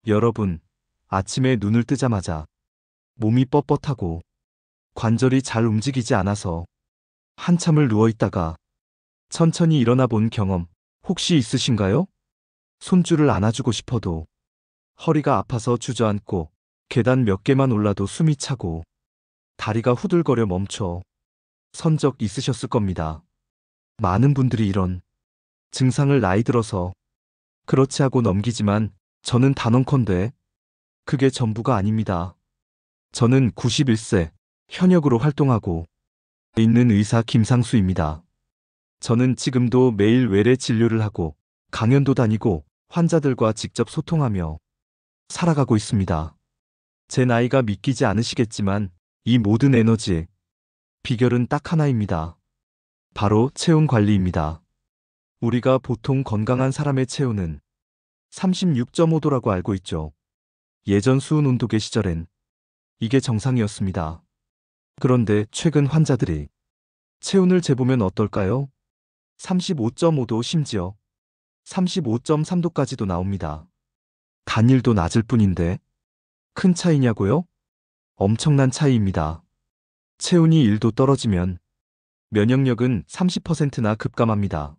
여러분, 아침에 눈을 뜨자마자 몸이 뻣뻣하고 관절이 잘 움직이지 않아서 한참을 누워 있다가 천천히 일어나 본 경험 혹시 있으신가요? 손줄을 안아주고 싶어도 허리가 아파서 주저앉고 계단 몇 개만 올라도 숨이 차고 다리가 후들거려 멈춰 선 적 있으셨을 겁니다. 많은 분들이 이런 증상을 나이 들어서 그렇지 하고 넘기지만 저는 단언컨대 그게 전부가 아닙니다. 저는 91세 현역으로 활동하고 있는 의사 김상수입니다. 저는 지금도 매일 외래 진료를 하고 강연도 다니고 환자들과 직접 소통하며 살아가고 있습니다. 제 나이가 믿기지 않으시겠지만 이 모든 에너지의 비결은 딱 하나입니다. 바로 체온 관리입니다. 우리가 보통 건강한 사람의 체온은 36.5도라고 알고 있죠. 예전 수은 온도계 시절엔 이게 정상이었습니다. 그런데 최근 환자들이 체온을 재보면 어떨까요? 35.5도 심지어 35.3도까지도 나옵니다. 단일도 낮을 뿐인데 큰 차이냐고요? 엄청난 차이입니다. 체온이 1도 떨어지면 면역력은 30%나 급감합니다.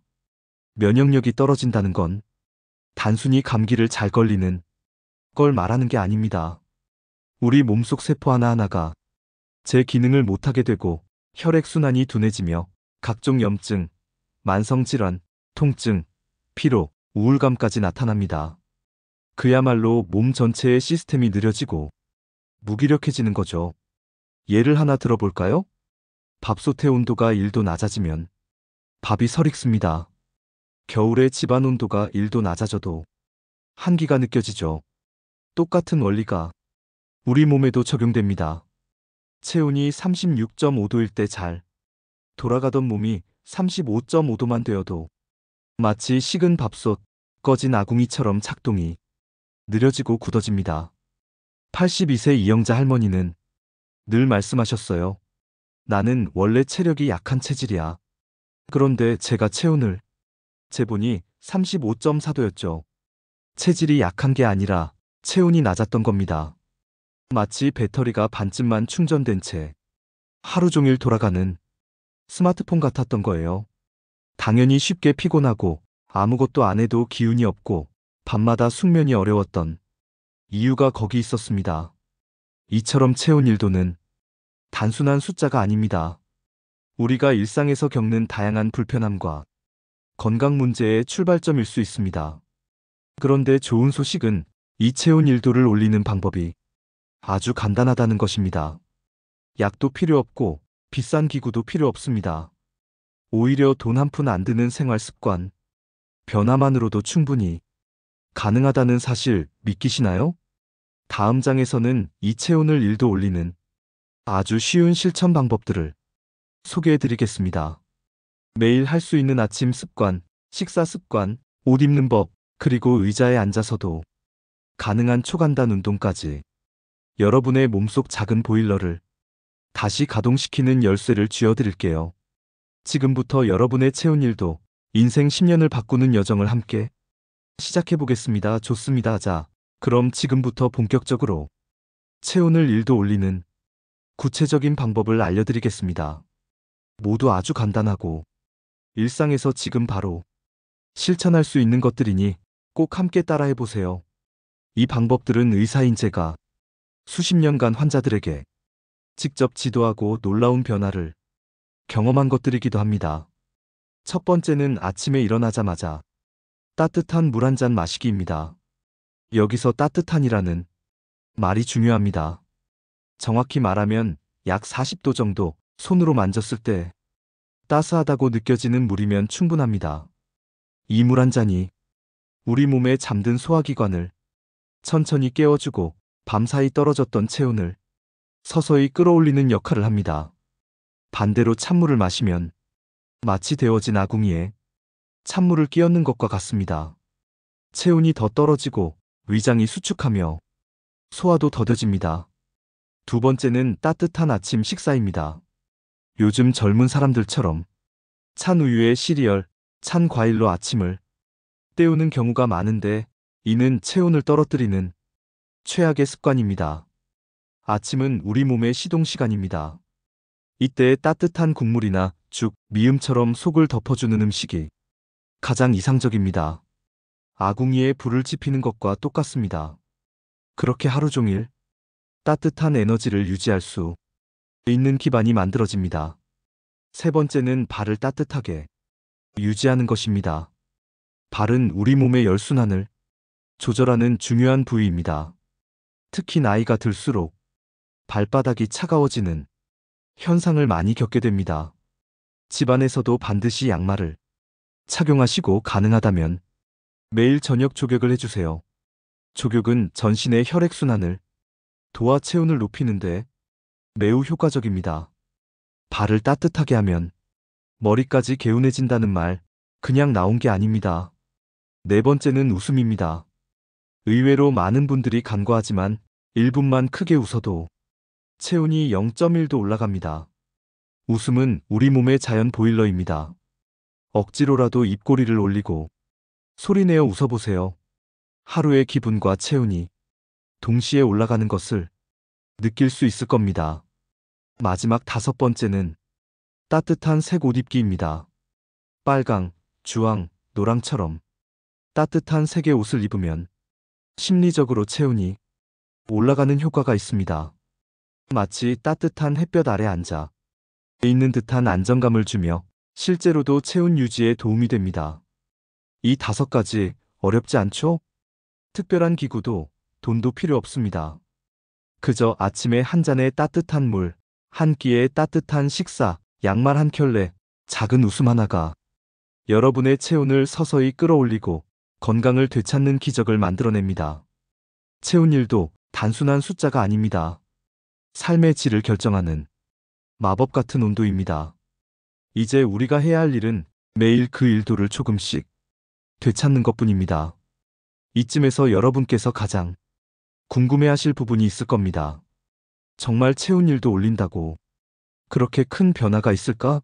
면역력이 떨어진다는 건 단순히 감기를 잘 걸리는 걸 말하는 게 아닙니다. 우리 몸속 세포 하나하나가 제 기능을 못하게 되고 혈액순환이 둔해지며 각종 염증, 만성질환, 통증, 피로, 우울감까지 나타납니다. 그야말로 몸 전체의 시스템이 느려지고 무기력해지는 거죠. 예를 하나 들어볼까요? 밥솥의 온도가 1도 낮아지면 밥이 설익습니다. 겨울에 집안 온도가 1도 낮아져도 한기가 느껴지죠. 똑같은 원리가 우리 몸에도 적용됩니다. 체온이 36.5도일 때 잘 돌아가던 몸이 35.5도만 되어도 마치 식은 밥솥, 꺼진 아궁이처럼 작동이 느려지고 굳어집니다. 82세 이영자 할머니는 늘 말씀하셨어요. 나는 원래 체력이 약한 체질이야. 그런데 제가 체온을 재보니 35.4도였죠. 체질이 약한 게 아니라 체온이 낮았던 겁니다. 마치 배터리가 반쯤만 충전된 채 하루 종일 돌아가는 스마트폰 같았던 거예요. 당연히 쉽게 피곤하고 아무것도 안 해도 기운이 없고 밤마다 숙면이 어려웠던 이유가 거기 있었습니다. 이처럼 체온 1도는 단순한 숫자가 아닙니다. 우리가 일상에서 겪는 다양한 불편함과 건강 문제의 출발점일 수 있습니다. 그런데 좋은 소식은 이 체온 1도를 올리는 방법이 아주 간단하다는 것입니다. 약도 필요 없고 비싼 기구도 필요 없습니다. 오히려 돈 한 푼 안 드는 생활 습관, 변화만으로도 충분히 가능하다는 사실 믿기시나요? 다음 장에서는 이 체온을 1도 올리는 아주 쉬운 실천 방법들을 소개해 드리겠습니다. 매일 할 수 있는 아침 습관, 식사 습관, 옷 입는 법, 그리고 의자에 앉아서도 가능한 초간단 운동까지 여러분의 몸속 작은 보일러를 다시 가동시키는 열쇠를 쥐어드릴게요. 지금부터 여러분의 체온 1도, 인생 10년을 바꾸는 여정을 함께 시작해 보겠습니다. 좋습니다. 자, 그럼 지금부터 본격적으로 체온을 1도 올리는 구체적인 방법을 알려드리겠습니다. 모두 아주 간단하고 일상에서 지금 바로 실천할 수 있는 것들이니 꼭 함께 따라해 보세요. 이 방법들은 의사인 제가 수십 년간 환자들에게 직접 지도하고 놀라운 변화를 경험한 것들이기도 합니다. 첫 번째는 아침에 일어나자마자 따뜻한 물 한 잔 마시기입니다. 여기서 따뜻한이라는 말이 중요합니다. 정확히 말하면 약 40도 정도 손으로 만졌을 때 따스하다고 느껴지는 물이면 충분합니다. 이 물 한 잔이 우리 몸에 잠든 소화기관을 천천히 깨워주고 밤사이 떨어졌던 체온을 서서히 끌어올리는 역할을 합니다. 반대로 찬물을 마시면 마치 데워진 아궁이에 찬물을 끼얹는 것과 같습니다. 체온이 더 떨어지고 위장이 수축하며 소화도 더뎌집니다. 두 번째는 따뜻한 아침 식사입니다. 요즘 젊은 사람들처럼 찬 우유에 시리얼, 찬 과일로 아침을 때우는 경우가 많은데 이는 체온을 떨어뜨리는 최악의 습관입니다. 아침은 우리 몸의 시동 시간입니다. 이때 따뜻한 국물이나 죽, 미음처럼 속을 덮어주는 음식이 가장 이상적입니다. 아궁이에 불을 지피는 것과 똑같습니다. 그렇게 하루 종일 따뜻한 에너지를 유지할 수 있는 기반이 만들어집니다. 세 번째는 발을 따뜻하게 유지하는 것입니다. 발은 우리 몸의 혈순환을 조절하는 중요한 부위입니다. 특히 나이가 들수록 발바닥이 차가워지는 현상을 많이 겪게 됩니다. 집안에서도 반드시 양말을 착용하시고 가능하다면 매일 저녁 족욕을 해주세요. 족욕은 전신의 혈액순환을 도와 체온을 높이는데 매우 효과적입니다. 발을 따뜻하게 하면 머리까지 개운해진다는 말 그냥 나온 게 아닙니다. 네 번째는 웃음입니다. 의외로 많은 분들이 간과하지만 1분만 크게 웃어도 체온이 0.1도 올라갑니다. 웃음은 우리 몸의 자연 보일러입니다. 억지로라도 입꼬리를 올리고 소리내어 웃어보세요. 하루의 기분과 체온이 동시에 올라가는 것을 느낄 수 있을 겁니다. 마지막 다섯 번째는 따뜻한 색 옷 입기입니다. 빨강, 주황, 노랑처럼 따뜻한 색의 옷을 입으면 심리적으로 체온이 올라가는 효과가 있습니다. 마치 따뜻한 햇볕 아래 앉아 있는 듯한 안정감을 주며 실제로도 체온 유지에 도움이 됩니다. 이 5가지 어렵지 않죠? 특별한 기구도 돈도 필요 없습니다. 그저 아침에 한 잔의 따뜻한 물, 한 끼의 따뜻한 식사, 양말 한 켤레, 작은 웃음 하나가 여러분의 체온을 서서히 끌어올리고 건강을 되찾는 기적을 만들어냅니다. 체온일도 단순한 숫자가 아닙니다. 삶의 질을 결정하는 마법 같은 온도입니다. 이제 우리가 해야 할 일은 매일 그 1도를 조금씩 되찾는 것뿐입니다. 이쯤에서 여러분께서 가장 궁금해하실 부분이 있을 겁니다. 정말 체온일도 올린다고 그렇게 큰 변화가 있을까?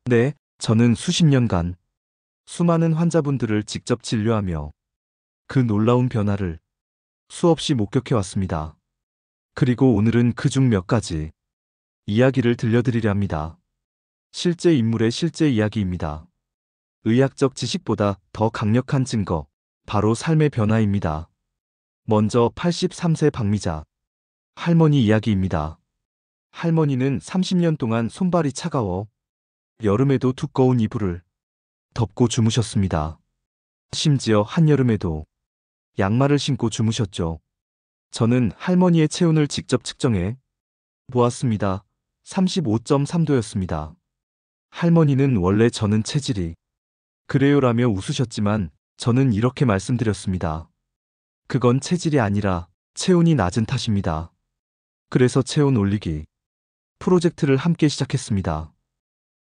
네, 저는 수십 년간 수많은 환자분들을 직접 진료하며 그 놀라운 변화를 수없이 목격해 왔습니다. 그리고 오늘은 그중 몇 가지 이야기를 들려드리려 합니다. 실제 인물의 실제 이야기입니다. 의학적 지식보다 더 강력한 증거, 바로 삶의 변화입니다. 먼저 83세 박미자 할머니 이야기입니다. 할머니는 30년 동안 손발이 차가워 여름에도 두꺼운 이불을 덮고 주무셨습니다. 심지어 한여름에도 양말을 신고 주무셨죠. 저는 할머니의 체온을 직접 측정해 보았습니다. 35.3도였습니다. 할머니는 원래 저는 체질이 그래요라며 웃으셨지만 저는 이렇게 말씀드렸습니다. 그건 체질이 아니라 체온이 낮은 탓입니다. 그래서 체온 올리기 프로젝트를 함께 시작했습니다.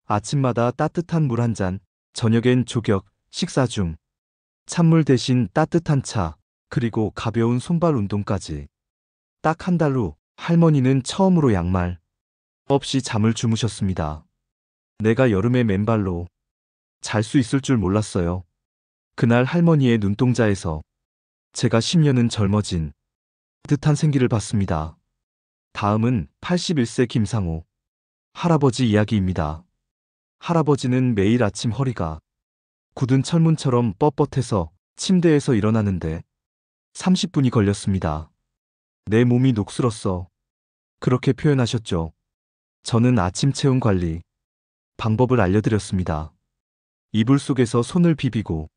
아침마다 따뜻한 물 한 잔, 저녁엔 조격, 식사 중 찬물 대신 따뜻한 차, 그리고 가벼운 손발 운동까지. 딱 한 달 후 할머니는 처음으로 양말 없이 잠을 주무셨습니다. 내가 여름에 맨발로 잘 수 있을 줄 몰랐어요. 그날 할머니의 눈동자에서 제가 10년은 젊어진 듯한 생기를 봤습니다. 다음은 81세 김상호 할아버지 이야기입니다. 할아버지는 매일 아침 허리가 굳은 철문처럼 뻣뻣해서 침대에서 일어나는데 30분이 걸렸습니다. 내 몸이 녹슬었어. 그렇게 표현하셨죠. 저는 아침 체온 관리 방법을 알려드렸습니다. 이불 속에서 손을 비비고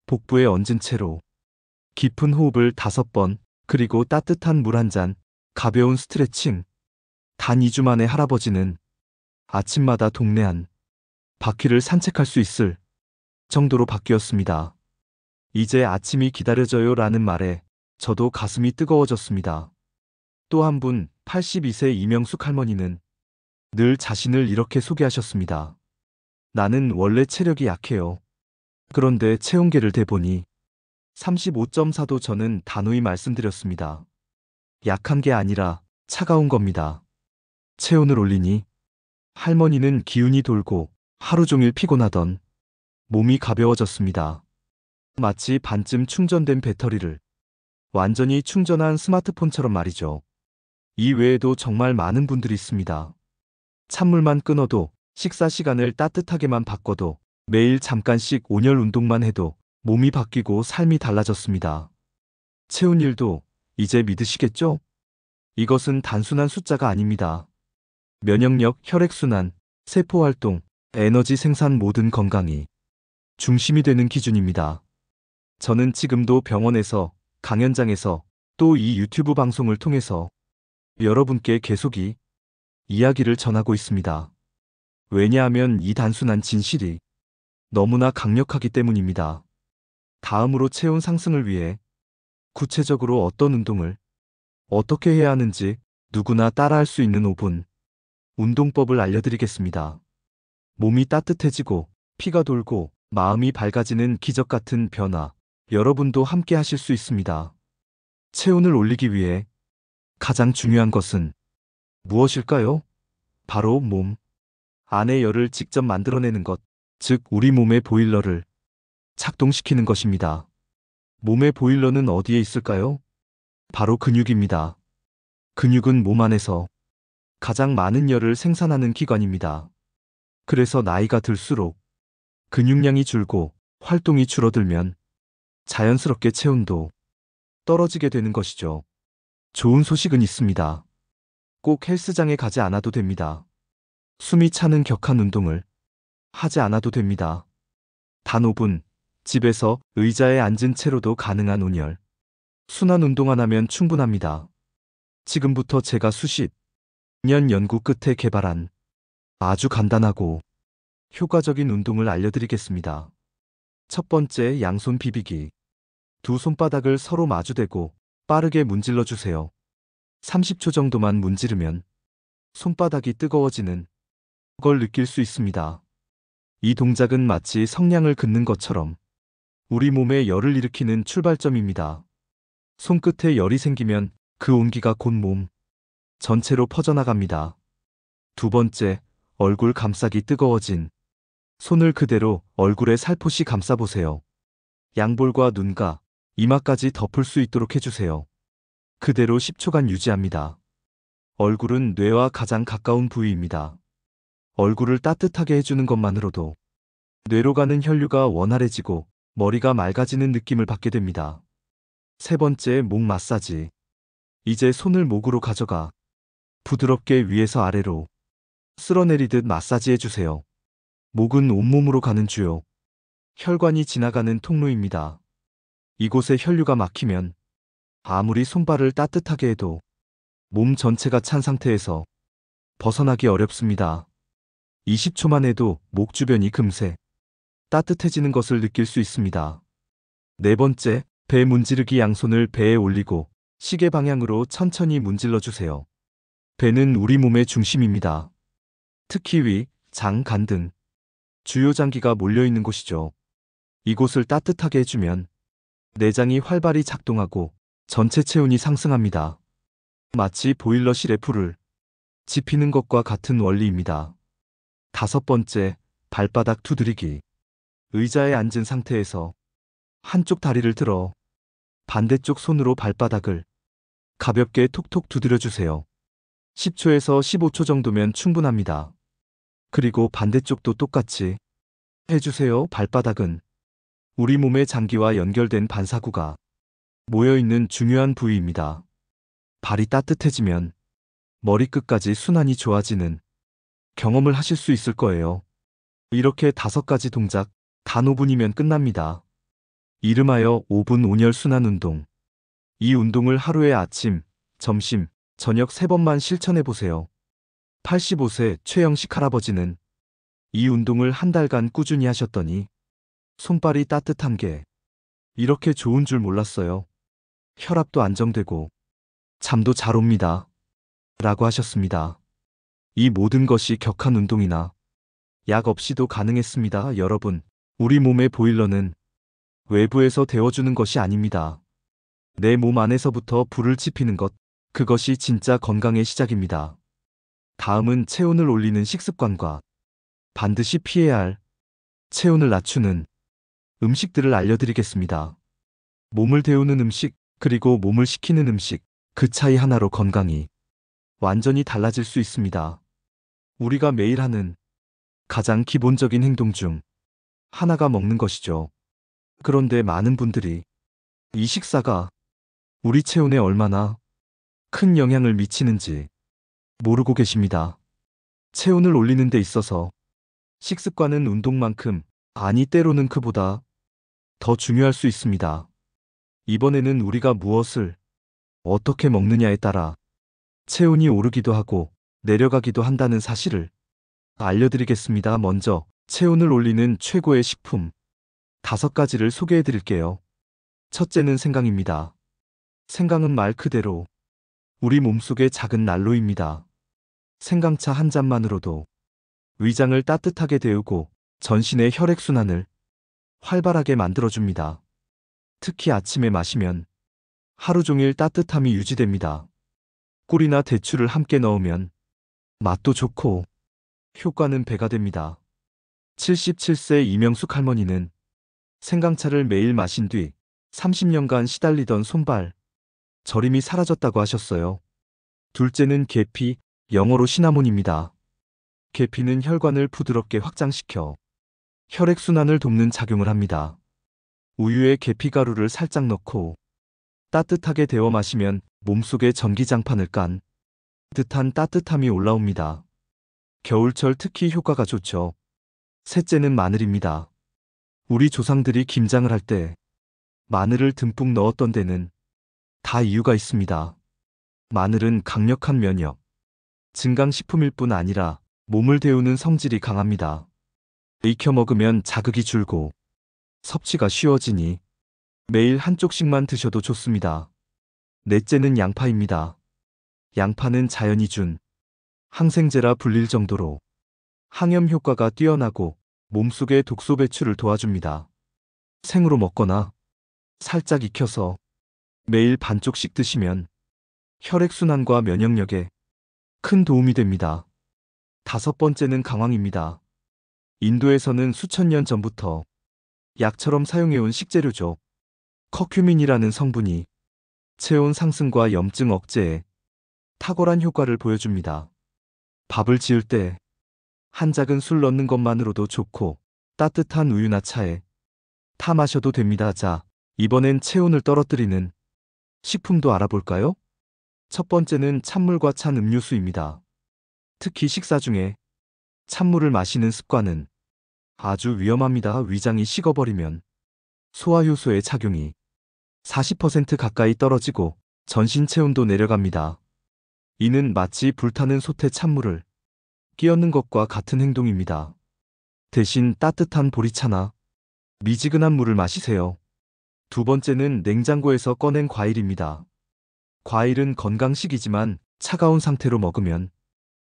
복부에 얹은 채로 깊은 호흡을 5번, 그리고 따뜻한 물 한 잔, 가벼운 스트레칭. 단 2주 만에 할아버지는 아침마다 동네 한 바퀴를 산책할 수 있을 정도로 바뀌었습니다. 이제 아침이 기다려져요 라는 말에 저도 가슴이 뜨거워졌습니다. 또 한 분, 82세 이명숙 할머니는 늘 자신을 이렇게 소개하셨습니다. 나는 원래 체력이 약해요. 그런데 체온계를 대보니 35.4도. 저는 단호히 말씀드렸습니다. 약한 게 아니라 차가운 겁니다. 체온을 올리니 할머니는 기운이 돌고 하루 종일 피곤하던 몸이 가벼워졌습니다. 마치 반쯤 충전된 배터리를 완전히 충전한 스마트폰처럼 말이죠. 이 외에도 정말 많은 분들이 있습니다. 찬물만 끊어도, 식사 시간을 따뜻하게만 바꿔도, 매일 잠깐씩 온열 운동만 해도 몸이 바뀌고 삶이 달라졌습니다. 채운 일도 이제 믿으시겠죠? 이것은 단순한 숫자가 아닙니다. 면역력, 혈액순환, 세포활동, 에너지 생산 모든 건강이 중심이 되는 기준입니다. 저는 지금도 병원에서, 강연장에서, 또 이 유튜브 방송을 통해서 여러분께 계속 이 이야기를 전하고 있습니다. 왜냐하면 이 단순한 진실이 너무나 강력하기 때문입니다. 다음으로 체온 상승을 위해 구체적으로 어떤 운동을 어떻게 해야 하는지 누구나 따라할 수 있는 5분 운동법을 알려드리겠습니다. 몸이 따뜻해지고 피가 돌고 마음이 밝아지는 기적 같은 변화, 여러분도 함께 하실 수 있습니다. 체온을 올리기 위해 가장 중요한 것은 무엇일까요? 바로 몸 안의 열을 직접 만들어내는 것, 즉 우리 몸의 보일러를 작동시키는 것입니다. 몸의 보일러는 어디에 있을까요? 바로 근육입니다. 근육은 몸 안에서 가장 많은 열을 생산하는 기관입니다. 그래서 나이가 들수록 근육량이 줄고 활동이 줄어들면 자연스럽게 체온도 떨어지게 되는 것이죠. 좋은 소식은 있습니다. 꼭 헬스장에 가지 않아도 됩니다. 숨이 차는 격한 운동을 하지 않아도 됩니다. 단 5분, 집에서 의자에 앉은 채로도 가능한 온열 순환 운동만 하면 충분합니다. 지금부터 제가 수십 년 연구 끝에 개발한 아주 간단하고 효과적인 운동을 알려드리겠습니다. 첫 번째, 양손 비비기. 두 손바닥을 서로 마주대고 빠르게 문질러 주세요. 30초 정도만 문지르면 손바닥이 뜨거워지는 걸 느낄 수 있습니다. 이 동작은 마치 성냥을 긋는 것처럼 우리 몸에 열을 일으키는 출발점입니다. 손끝에 열이 생기면 그 온기가 곧 몸 전체로 퍼져나갑니다. 두 번째, 얼굴 감싸기. 뜨거워진 손을 그대로 얼굴에 살포시 감싸보세요. 양볼과 눈가, 이마까지 덮을 수 있도록 해주세요. 그대로 10초간 유지합니다. 얼굴은 뇌와 가장 가까운 부위입니다. 얼굴을 따뜻하게 해주는 것만으로도 뇌로 가는 혈류가 원활해지고 머리가 맑아지는 느낌을 받게 됩니다. 세 번째, 목 마사지. 이제 손을 목으로 가져가 부드럽게 위에서 아래로 쓸어내리듯 마사지해주세요. 목은 온몸으로 가는 주요 혈관이 지나가는 통로입니다. 이곳에 혈류가 막히면 아무리 손발을 따뜻하게 해도 몸 전체가 찬 상태에서 벗어나기 어렵습니다. 20초만 해도 목 주변이 금세 따뜻해지는 것을 느낄 수 있습니다. 네 번째, 배 문지르기. 양손을 배에 올리고 시계 방향으로 천천히 문질러 주세요. 배는 우리 몸의 중심입니다. 특히 위, 장, 간 등 주요 장기가 몰려있는 곳이죠. 이곳을 따뜻하게 해주면 내장이 활발히 작동하고 전체 체온이 상승합니다. 마치 보일러실에 불을 지피는 것과 같은 원리입니다. 다섯 번째, 발바닥 두드리기. 의자에 앉은 상태에서 한쪽 다리를 들어 반대쪽 손으로 발바닥을 가볍게 톡톡 두드려주세요. 10초에서 15초 정도면 충분합니다. 그리고 반대쪽도 똑같이 해주세요. 발바닥은 우리 몸의 장기와 연결된 반사구가 모여있는 중요한 부위입니다. 발이 따뜻해지면 머리끝까지 순환이 좋아지는 경험을 하실 수 있을 거예요. 이렇게 5가지 동작, 단 5분이면 끝납니다. 이름하여 5분 온열 순환 운동. 이 운동을 하루에 아침, 점심, 저녁 3번만 실천해 보세요. 85세 최영식 할아버지는 이 운동을 한 달간 꾸준히 하셨더니 손발이 따뜻한 게 이렇게 좋은 줄 몰랐어요. 혈압도 안정되고 잠도 잘 옵니다. 라고 하셨습니다. 이 모든 것이 격한 운동이나 약 없이도 가능했습니다. 여러분, 우리 몸의 보일러는 외부에서 데워주는 것이 아닙니다. 내 몸 안에서부터 불을 지피는 것, 그것이 진짜 건강의 시작입니다. 다음은 체온을 올리는 식습관과 반드시 피해야 할 체온을 낮추는 음식들을 알려드리겠습니다. 몸을 데우는 음식, 그리고 몸을 식히는 음식, 그 차이 하나로 건강이 완전히 달라질 수 있습니다. 우리가 매일 하는 가장 기본적인 행동 중 하나가 먹는 것이죠. 그런데 많은 분들이 이 식사가 우리 체온에 얼마나 큰 영향을 미치는지 모르고 계십니다. 체온을 올리는 데 있어서 식습관은 운동만큼, 아니 때로는 그보다 더 중요할 수 있습니다. 이번에는 우리가 무엇을 어떻게 먹느냐에 따라 체온이 오르기도 하고 내려가기도 한다는 사실을 알려드리겠습니다. 먼저 체온을 올리는 최고의 식품 5가지를 소개해 드릴게요. 첫째는 생강입니다. 생강은 말 그대로 우리 몸속의 작은 난로입니다. 생강차 한 잔만으로도 위장을 따뜻하게 데우고 전신의 혈액순환을 활발하게 만들어줍니다. 특히 아침에 마시면 하루 종일 따뜻함이 유지됩니다. 꿀이나 대추를 함께 넣으면 맛도 좋고 효과는 배가 됩니다. 77세 이명숙 할머니는 생강차를 매일 마신 뒤 30년간 시달리던 손발 저림이 사라졌다고 하셨어요. 둘째는 계피, 영어로 시나몬입니다. 계피는 혈관을 부드럽게 확장시켜 혈액순환을 돕는 작용을 합니다. 우유에 계피가루를 살짝 넣고 따뜻하게 데워 마시면 몸속의 전기장판을 깐 듯한 따뜻함이 올라옵니다. 겨울철 특히 효과가 좋죠. 셋째는 마늘입니다. 우리 조상들이 김장을 할 때 마늘을 듬뿍 넣었던 데는 다 이유가 있습니다. 마늘은 강력한 면역, 증강식품일 뿐 아니라 몸을 데우는 성질이 강합니다. 익혀 먹으면 자극이 줄고 섭취가 쉬워지니 매일 한쪽씩만 드셔도 좋습니다. 넷째는 양파입니다. 양파는 자연이 준 항생제라 불릴 정도로 항염 효과가 뛰어나고 몸속의 독소 배출을 도와줍니다. 생으로 먹거나 살짝 익혀서 매일 반쪽씩 드시면 혈액순환과 면역력에 큰 도움이 됩니다. 5번째는 강황입니다. 인도에서는 수천 년 전부터 약처럼 사용해온 식재료죠. 커큐민이라는 성분이 체온 상승과 염증 억제에 탁월한 효과를 보여줍니다. 밥을 지을 때 한 작은 술 넣는 것만으로도 좋고 따뜻한 우유나 차에 타 마셔도 됩니다. 자, 이번엔 체온을 떨어뜨리는 식품도 알아볼까요? 첫 번째는 찬물과 찬 음료수입니다. 특히 식사 중에 찬물을 마시는 습관은 아주 위험합니다. 위장이 식어버리면 소화효소의 작용이 40% 가까이 떨어지고 전신 체온도 내려갑니다. 이는 마치 불타는 솥에 찬물을 끼얹는 것과 같은 행동입니다. 대신 따뜻한 보리차나 미지근한 물을 마시세요. 두 번째는 냉장고에서 꺼낸 과일입니다. 과일은 건강식이지만 차가운 상태로 먹으면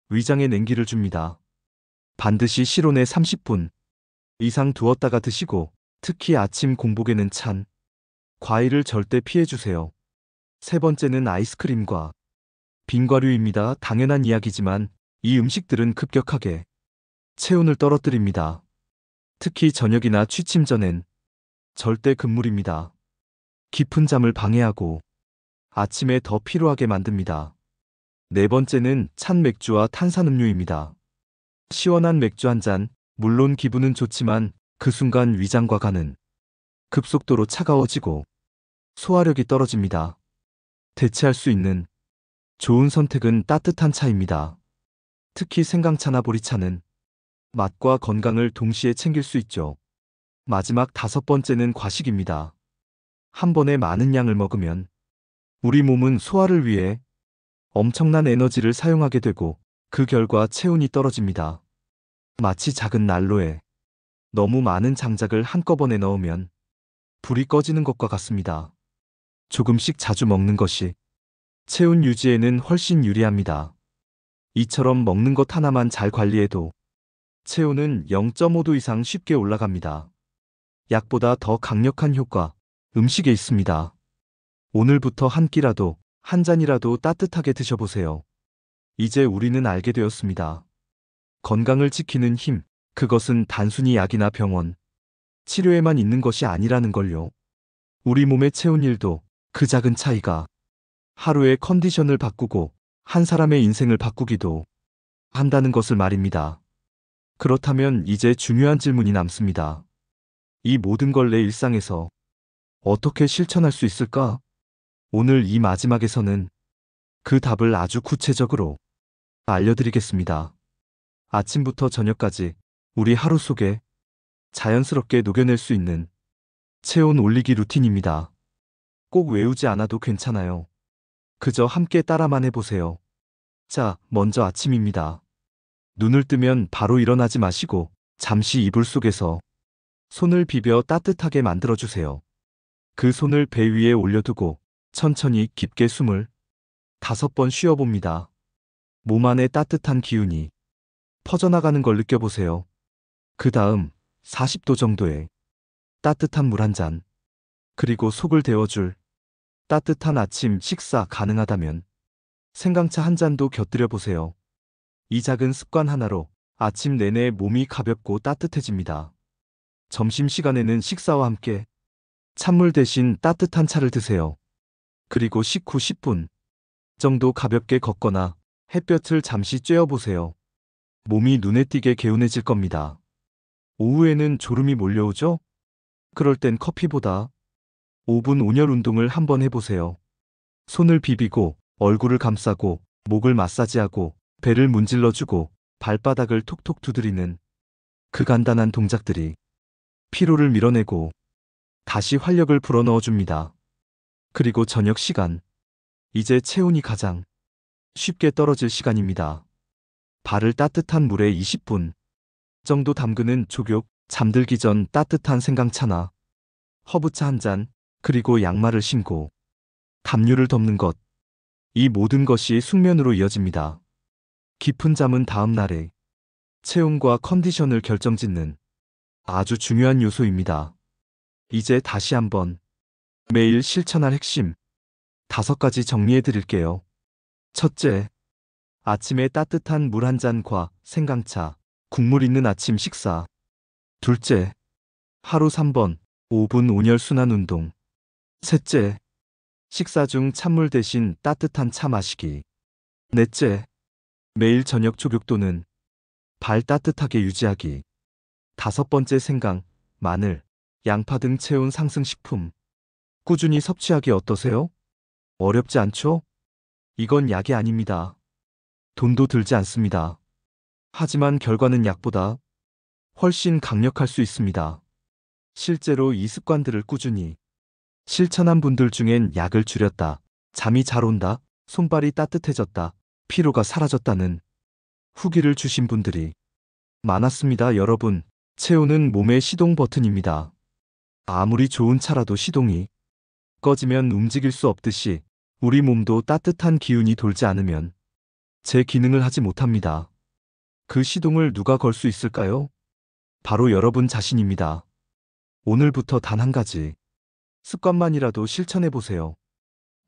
위장에 냉기를 줍니다. 반드시 실온에 30분 이상 두었다가 드시고 특히 아침 공복에는 찬 과일을 절대 피해주세요. 세 번째는 아이스크림과 빙과류입니다. 당연한 이야기지만 이 음식들은 급격하게 체온을 떨어뜨립니다. 특히 저녁이나 취침 전엔 절대 금물입니다. 깊은 잠을 방해하고 아침에 더 피로하게 만듭니다. 네 번째는 찬 맥주와 탄산음료입니다. 시원한 맥주 한 잔, 물론 기분은 좋지만 그 순간 위장과 간은 급속도로 차가워지고 소화력이 떨어집니다. 대체할 수 있는 좋은 선택은 따뜻한 차입니다. 특히 생강차나 보리차는 맛과 건강을 동시에 챙길 수 있죠. 마지막 5번째는 과식입니다. 한 번에 많은 양을 먹으면 우리 몸은 소화를 위해 엄청난 에너지를 사용하게 되고 그 결과 체온이 떨어집니다. 마치 작은 난로에 너무 많은 장작을 한꺼번에 넣으면 불이 꺼지는 것과 같습니다. 조금씩 자주 먹는 것이 체온 유지에는 훨씬 유리합니다. 이처럼 먹는 것 하나만 잘 관리해도 체온은 0.5도 이상 쉽게 올라갑니다. 약보다 더 강력한 효과, 음식에 있습니다. 오늘부터 한 끼라도, 한 잔이라도 따뜻하게 드셔보세요. 이제 우리는 알게 되었습니다. 건강을 지키는 힘, 그것은 단순히 약이나 병원, 치료에만 있는 것이 아니라는 걸요. 우리 몸의 체온일도 그 작은 차이가 하루의 컨디션을 바꾸고 한 사람의 인생을 바꾸기도 한다는 것을 말입니다. 그렇다면 이제 중요한 질문이 남습니다. 이 모든 걸 내 일상에서 어떻게 실천할 수 있을까? 오늘 이 마지막에서는 그 답을 아주 구체적으로 알려드리겠습니다. 아침부터 저녁까지 우리 하루 속에 자연스럽게 녹여낼 수 있는 체온 올리기 루틴입니다. 꼭 외우지 않아도 괜찮아요. 그저 함께 따라만 해보세요. 자, 먼저 아침입니다. 눈을 뜨면 바로 일어나지 마시고 잠시 이불 속에서 손을 비벼 따뜻하게 만들어주세요. 그 손을 배 위에 올려두고 천천히 깊게 숨을 5번 쉬어봅니다. 몸 안에 따뜻한 기운이 퍼져나가는 걸 느껴보세요. 그 다음 40도 정도의 따뜻한 물 한 잔, 그리고 속을 데워줄 따뜻한 아침 식사 가능하다면 생강차 한 잔도 곁들여 보세요. 이 작은 습관 하나로 아침 내내 몸이 가볍고 따뜻해집니다. 점심시간에는 식사와 함께 찬물 대신 따뜻한 차를 드세요. 그리고 식후 10분 정도 가볍게 걷거나 햇볕을 잠시 쬐어보세요. 몸이 눈에 띄게 개운해질 겁니다. 오후에는 졸음이 몰려오죠? 그럴 땐 커피보다 5분 온열 운동을 한번 해보세요. 손을 비비고 얼굴을 감싸고 목을 마사지하고 배를 문질러주고 발바닥을 톡톡 두드리는 그 간단한 동작들이 피로를 밀어내고 다시 활력을 불어넣어줍니다. 그리고 저녁 시간, 이제 체온이 가장 쉽게 떨어질 시간입니다. 발을 따뜻한 물에 20분 정도 담그는 족욕, 잠들기 전 따뜻한 생강차나 허브차 한 잔, 그리고 양말을 신고 담요를 덮는 것, 이 모든 것이 숙면으로 이어집니다. 깊은 잠은 다음 날의 체온과 컨디션을 결정짓는 아주 중요한 요소입니다. 이제 다시 한번 매일 실천할 핵심 5가지 정리해 드릴게요. 첫째, 아침에 따뜻한 물 한 잔과 생강차, 국물 있는 아침 식사. 둘째, 하루 3번 5분 온열 순환 운동. 셋째, 식사 중 찬물 대신 따뜻한 차 마시기. 넷째, 매일 저녁 족욕 또는 발 따뜻하게 유지하기. 5번째, 생강, 마늘, 양파 등 체온 상승 식품. 꾸준히 섭취하기 어떠세요? 어렵지 않죠? 이건 약이 아닙니다. 돈도 들지 않습니다. 하지만 결과는 약보다 훨씬 강력할 수 있습니다. 실제로 이 습관들을 꾸준히 실천한 분들 중엔 약을 줄였다, 잠이 잘 온다, 손발이 따뜻해졌다, 피로가 사라졌다는 후기를 주신 분들이 많았습니다. 여러분, 체온은 몸의 시동 버튼입니다. 아무리 좋은 차라도 시동이 꺼지면 움직일 수 없듯이 우리 몸도 따뜻한 기운이 돌지 않으면 제 기능을 하지 못합니다. 그 시동을 누가 걸 수 있을까요? 바로 여러분 자신입니다. 오늘부터 단 한 가지 습관만이라도 실천해 보세요.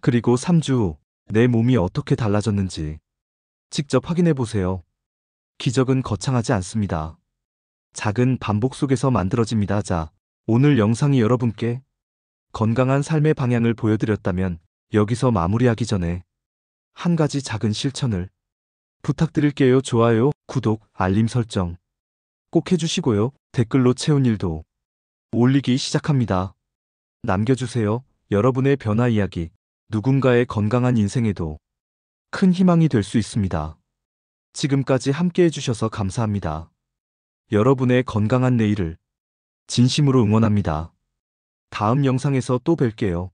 그리고 3주 후 내 몸이 어떻게 달라졌는지 직접 확인해 보세요. 기적은 거창하지 않습니다. 작은 반복 속에서 만들어집니다. 자, 오늘 영상이 여러분께 건강한 삶의 방향을 보여드렸다면 여기서 마무리하기 전에 한 가지 작은 실천을 부탁드릴게요. 좋아요, 구독, 알림 설정 꼭 해주시고요. 댓글로 체온일도 올리기 시작합니다. 남겨주세요. 여러분의 변화 이야기, 누군가의 건강한 인생에도 큰 희망이 될 수 있습니다. 지금까지 함께 해주셔서 감사합니다. 여러분의 건강한 내일을 진심으로 응원합니다. 다음 영상에서 또 뵐게요.